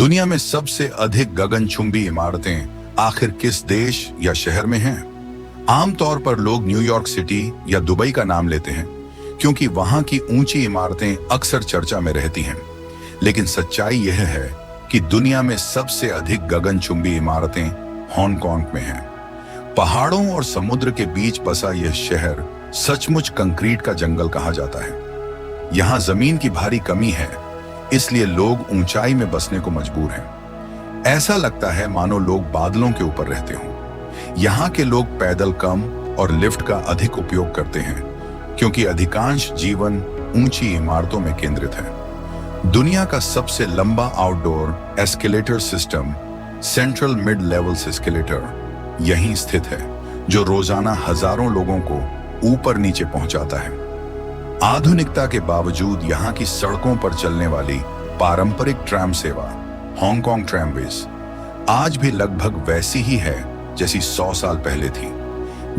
दुनिया में सबसे अधिक गगनचुंबी इमारतें आखिर किस देश या शहर में हैं? आमतौर पर लोग न्यूयॉर्क सिटी या दुबई का नाम लेते हैं क्योंकि वहां की ऊंची इमारतें अक्सर चर्चा में रहती हैं। लेकिन सच्चाई यह है कि दुनिया में सबसे अधिक गगनचुंबी इमारतें हांगकांग में हैं। पहाड़ों और समुद्र के बीच बसा यह शहर सचमुच कंक्रीट का जंगल कहा जाता है। यहाँ जमीन की भारी कमी है, इसलिए लोग ऊंचाई में बसने को मजबूर हैं। ऐसा लगता है मानो लोग बादलों के ऊपर रहते हों। यहाँ के लोग पैदल कम और लिफ्ट का अधिक उपयोग करते हैं क्योंकि अधिकांश जीवन ऊंची इमारतों में केंद्रित है। दुनिया का सबसे लंबा outdoor escalator system central mid level escalator यहीं स्थित है, जो रोजाना हजारों लोगों को ऊपर नीचे पहुंचाता है। आधुनिकता के बावजूद यहाँ की सड़कों पर चलने वाली पारंपरिक ट्रैम सेवा हांगकांग ट्रैमवेज आज भी लगभग वैसी ही है जैसी 100 साल पहले थी।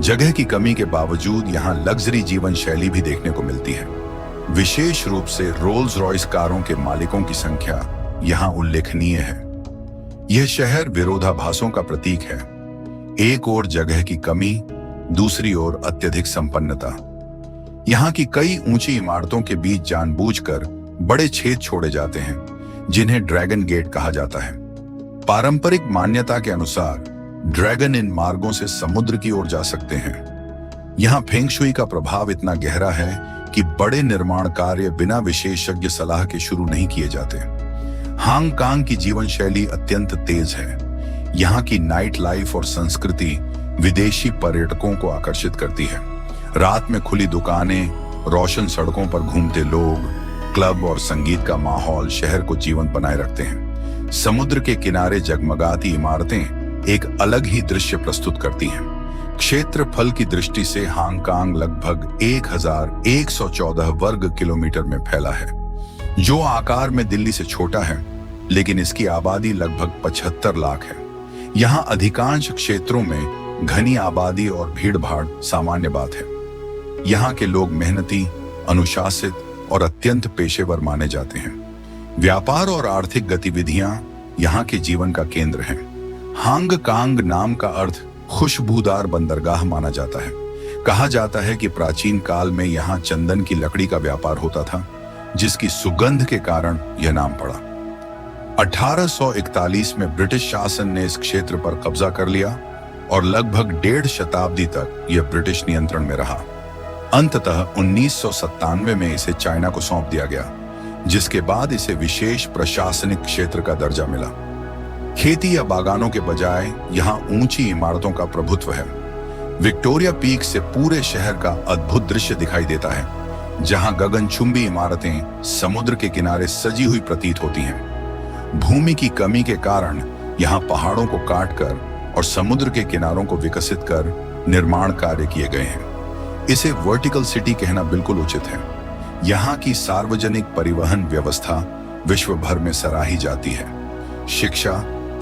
जगह की कमी के बावजूद यहाँ लग्जरी जीवन शैली भी देखने को मिलती है। विशेष रूप से रोल्स रॉयस कारों के मालिकों की संख्या यहाँ उल्लेखनीय है। यह शहर विरोधाभासों का प्रतीक है। एक ओर जगह की कमी, दूसरी ओर अत्यधिक संपन्नता। यहाँ की कई ऊंची इमारतों के बीच जानबूझकर बड़े छेद छोड़े जाते हैं जिन्हें ड्रैगन गेट कहा जाता है। पारंपरिक मान्यता के अनुसार ड्रैगन इन मार्गों से समुद्र की ओर जा सकते हैं। यहाँ फेंग शुई का प्रभाव इतना गहरा है कि बड़े निर्माण कार्य बिना विशेषज्ञ सलाह के शुरू नहीं किए जाते। हांगकांग की जीवन शैली अत्यंत तेज है। यहाँ की नाइट लाइफ और संस्कृति विदेशी पर्यटकों को आकर्षित करती है। रात में खुली दुकानें, रोशन सड़कों पर घूमते लोग, क्लब और संगीत का माहौल शहर को जीवंत बनाए रखते हैं। समुद्र के किनारे जगमगाती इमारतें एक अलग ही दृश्य प्रस्तुत करती हैं। क्षेत्रफल की दृष्टि से हांगकांग लगभग 1114 वर्ग किलोमीटर में फैला है, जो आकार में दिल्ली से छोटा है, लेकिन इसकी आबादी लगभग 75 लाख है। यहाँ अधिकांश क्षेत्रों में घनी आबादी और भीड़-भाड़ सामान्य बात है। यहाँ के लोग मेहनती, अनुशासित और अत्यंत पेशेवर माने जाते हैं। व्यापार और आर्थिक गतिविधियां यहाँ के जीवन का केंद्र हैं। हांगकांग नाम का अर्थ खुशबूदार बंदरगाह माना जाता है। कहा जाता है कि प्राचीन काल में यहाँ चंदन की लकड़ी का व्यापार होता था, जिसकी सुगंध के कारण यह नाम पड़ा। 1841 में ब्रिटिश शासन ने इस क्षेत्र पर कब्जा कर लिया और लगभग 1.5 शताब्दी तक यह ब्रिटिश नियंत्रण में रहा। अंततः 1997 में इसे चाइना को सौंप दिया गया, जिसके बाद इसे विशेष प्रशासनिक क्षेत्र का दर्जा मिला। खेती या बागानों के बजाय यहाँ ऊंची इमारतों का प्रभुत्व है। विक्टोरिया पीक से पूरे शहर का अद्भुत दृश्य दिखाई देता है, जहाँ गगनचुंबी इमारतें समुद्र के किनारे सजी हुई प्रतीत होती हैं। भूमि की कमी के कारण यहाँ पहाड़ों को काटकर और समुद्र के किनारों को विकसित कर निर्माण कार्य किए गए हैं। इसे वर्टिकल सिटी कहना बिल्कुल उचित है। यहाँ की सार्वजनिक परिवहन व्यवस्था विश्व भर में सराही जाती है। शिक्षा,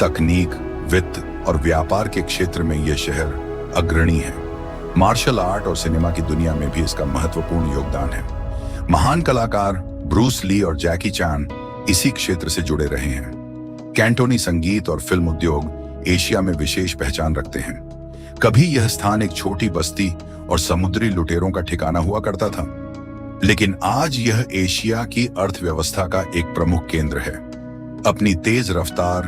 तकनीक, वित्त और व्यापार के क्षेत्र में यह शहर अग्रणी है। मार्शल आर्ट और सिनेमा की दुनिया में भी इसका महत्वपूर्ण योगदान है। महान कलाकार ब्रूस ली और जैकी चैन इसी क्षेत्र से जुड़े रहे हैं। कैंटोनी संगीत और फिल्म उद्योग एशिया में विशेष पहचान रखते हैं। कभी यह स्थान एक छोटी बस्ती और समुद्री लुटेरों का ठिकाना हुआ करता था, लेकिन आज यह एशिया की अर्थव्यवस्था का एक प्रमुख केंद्र है। अपनी तेज रफ्तार,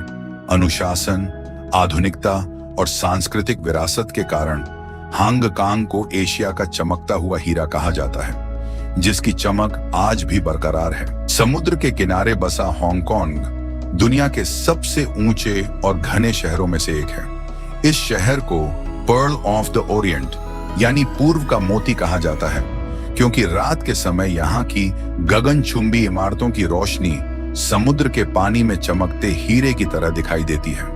अनुशासन, आधुनिकता और सांस्कृतिक विरासत के कारण हांगकांग को एशिया का चमकता हुआ हीरा कहा जाता है, जिसकी चमक आज भी बरकरार है। समुद्र के किनारे बसा हांगकांग दुनिया के सबसे ऊंचे और घने शहरों में से एक है। इस शहर को पर्ल ऑफ द ओरिएंट यानी पूर्व का मोती कहा जाता है, क्योंकि रात के समय यहाँ की गगनचुंबी इमारतों की रोशनी समुद्र के पानी में चमकते हीरे की तरह दिखाई देती है।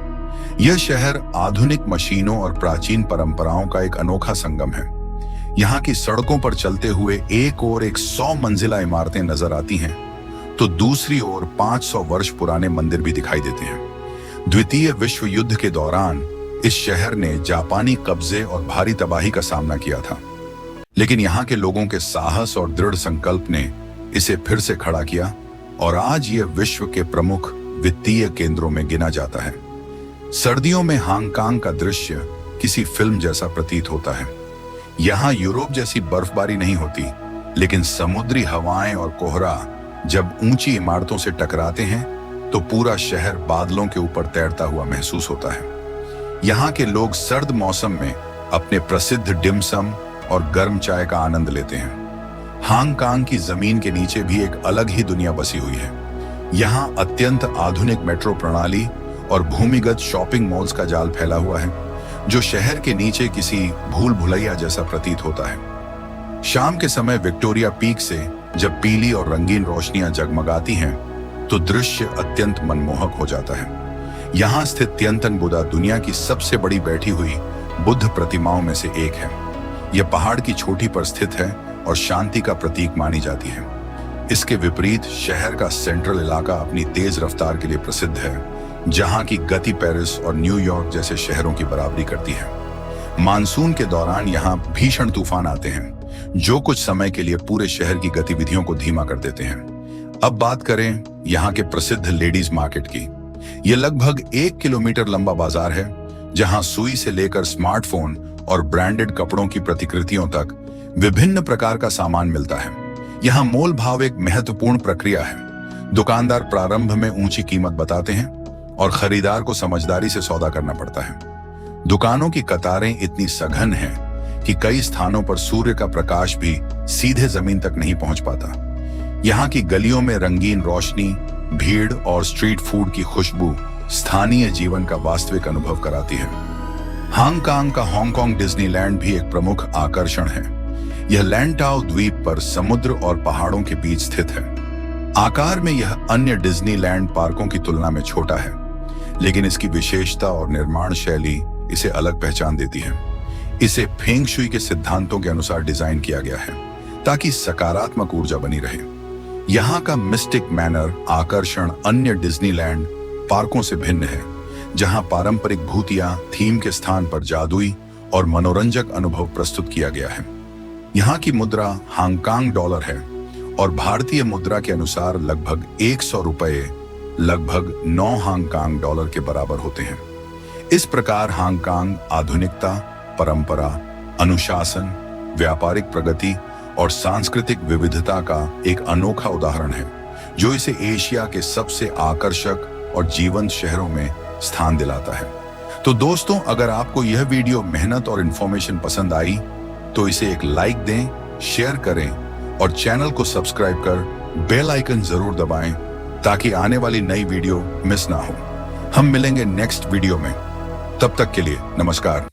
यह शहर आधुनिक मशीनों और प्राचीन परंपराओं का एक अनोखा संगम है। यहाँ की सड़कों पर चलते हुए एक ओर 100 मंजिला इमारतें नजर आती हैं, तो दूसरी ओर 500 वर्ष पुराने मंदिर भी दिखाई देते हैं। द्वितीय विश्व युद्ध के दौरान इस शहर ने जापानी कब्जे और भारी तबाही का सामना किया था, लेकिन यहाँ के लोगों के साहस और दृढ़ संकल्प ने इसे फिर से खड़ा किया और आज यह विश्व के प्रमुख वित्तीय केंद्रों में गिना जाता है। सर्दियों में हांगकांग का दृश्य किसी फिल्म जैसा प्रतीत होता है। यहाँ यूरोप जैसी बर्फबारी नहीं होती, लेकिन समुद्री हवाएं और कोहरा जब ऊंची इमारतों से टकराते हैं तो पूरा शहर बादलों के ऊपर तैरता हुआ महसूस होता है। यहाँ के लोग सर्द मौसम में अपने प्रसिद्ध डिमसम और गर्म चाय का आनंद लेते हैं। हांगकांग की जमीन के नीचे भी एक अलग ही दुनिया बसी हुई है। यहाँ अत्यंत आधुनिक मेट्रो प्रणाली और भूमिगत शॉपिंग मॉल्स का जाल फैला हुआ है, जो शहर के नीचे किसी भूल भुलैया जैसा प्रतीत होता है। शाम के समय विक्टोरिया पीक से जब पीली और रंगीन रोशनियां जगमगाती हैं, तो दृश्य अत्यंत मनमोहक हो जाता है। यहाँ स्थित तिएनतन बुद्धा दुनिया की सबसे बड़ी बैठी हुई बुद्ध प्रतिमाओं में से एक है। यह पहाड़ की चोटी पर स्थित है और शांति का प्रतीक मानी जाती है। इसके विपरीत शहर का सेंट्रल इलाका अपनी तेज रफ्तार के लिए प्रसिद्ध है, जहां की गति पेरिस और न्यूयॉर्क जैसे शहरों की बराबरी करती है। मानसून के दौरान यहां भीषण तूफान आते हैं, जो कुछ समय के लिए पूरे शहर की गतिविधियों को धीमा कर देते हैं। अब बात करें यहां के प्रसिद्ध लेडीज मार्केट की। यह लगभग 1 किलोमीटर लंबा बाजार है, जहां सुई से लेकर स्मार्टफोन और ब्रांडेड कपड़ों की प्रतिकृतियों तक विभिन्न प्रकार का सामान मिलता है। यहाँ मोल भाव एक महत्वपूर्ण प्रक्रिया है। दुकानदार प्रारंभ में ऊंची कीमत बताते हैं और खरीदार को समझदारी से सौदा करना पड़ता है। दुकानों की कतारें इतनी सघन हैं कि कई स्थानों पर सूर्य का प्रकाश भी सीधे जमीन तक नहीं पहुंच पाता। यहाँ की गलियों में रंगीन रोशनी, भीड़ और स्ट्रीट फूड की खुशबू स्थानीय जीवन का वास्तविक अनुभव कराती है। हांगकांग का हांगकांग डिज्नीलैंड भी एक प्रमुख आकर्षण है। यह लैंटाओ द्वीप पर समुद्र और पहाड़ों के बीच स्थित है। आकार में यह अन्य डिज्नीलैंड पार्कों की तुलना में छोटा है, लेकिन इसकी विशेषता और निर्माण शैली इसे अलग पहचान देती है। इसे फेंग शुई के सिद्धांतों के अनुसार डिजाइन किया गया है, ताकि सकारात्मक ऊर्जा बनी रहे। यहाँ का मिस्टिक मैनर आकर्षण अन्य डिज्नीलैंड पार्कों से भिन्न है, जहाँ पारंपरिक भूतिया थीम के स्थान पर जादुई और मनोरंजक अनुभव प्रस्तुत किया गया है। यहाँ की मुद्रा हांगकांग डॉलर है और भारतीय मुद्रा के अनुसार लगभग 100 रुपए लगभग 9 हांगकांग डॉलर के बराबर होते हैं। इस प्रकार हांगकांग आधुनिकता, परंपरा, अनुशासन, व्यापारिक प्रगति और सांस्कृतिक विविधता का एक अनोखा उदाहरण है, जो इसे एशिया के सबसे आकर्षक और जीवंत शहरों में स्थान दिलाता है। तो दोस्तों, अगर आपको यह वीडियो मेहनत और इंफॉर्मेशन पसंद आई तो इसे एक लाइक दें, शेयर करें और चैनल को सब्सक्राइब कर बेल आइकन जरूर दबाएं, ताकि आने वाली नई वीडियो मिस ना हो। हम मिलेंगे नेक्स्ट वीडियो में। तब तक के लिए नमस्कार।